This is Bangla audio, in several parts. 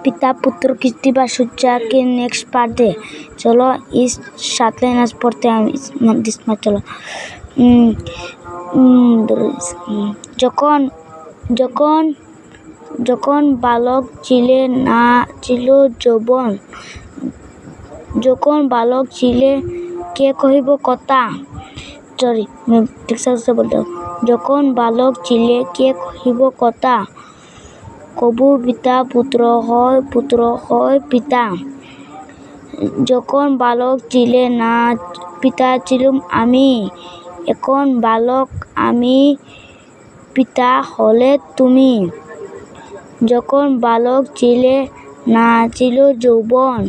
पिता पुत्र किस दिवस सोचा के नेक्स्ट पार्ट दे। चलो इस 7 लाइन आज पढ़ते हैं इसमें चलो। যখন যখন যখন বালক ছিলে না ছিল যৌবন, যখন বালক ছিলে কে কহিব কথা। সরি ঠিক से বলতে হবে। যখন বালক ছিলে কে কহিব কথা, কবু পিতা পুত্র হয় পিতা। যখন বালক ছিলে না পিতা ছিলুম আমি, এখন বালক আমি পিতা হলে তুমি। যখন বালক ছিলে না ছিল যৌবন,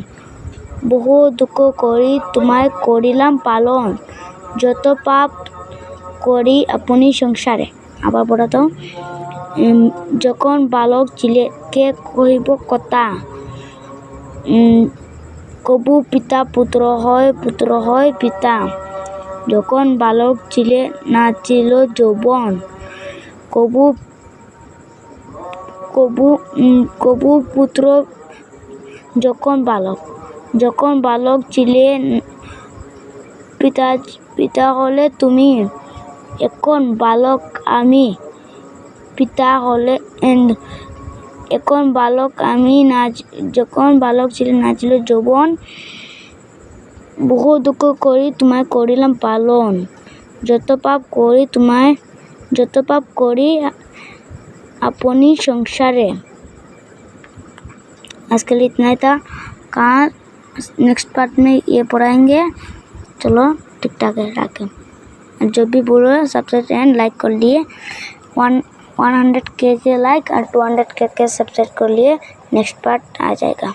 বহু দুঃখ করি তোমায় করিলাম পালন। যত পাপ করি আপনি সংসারে। আবার পড়াতো। যখন বালক ছিলে কে কহিব কথা, কবু পিতা পুত্র হয় পিতা। যখন বালক ছিলে না ছিল যৌবন, কবু পুত্র। যখন বালক ছিলে পিতা হলে তুমি, এখন বালক আমি পিতা হলে। এখন বালক আমি না, যখন বালক ছিলে না ছিল যৌবন, বহু দুঃখ করি তোমায় করিলাম পালন। যত পাপ करी अपनी संसारे। आज के लिए इतना ही था। कहाँ नेक्स्ट पार्ट में ये पढ़ाएंगे। चलो ठीक ठाक है रखें। जो भी बोलो सब्सक्राइब एंड लाइक कर लिए। 100K के लाइक और 200K के सब्सक्राइब कर लिए। नेक्स्ट पार्ट आ जाएगा।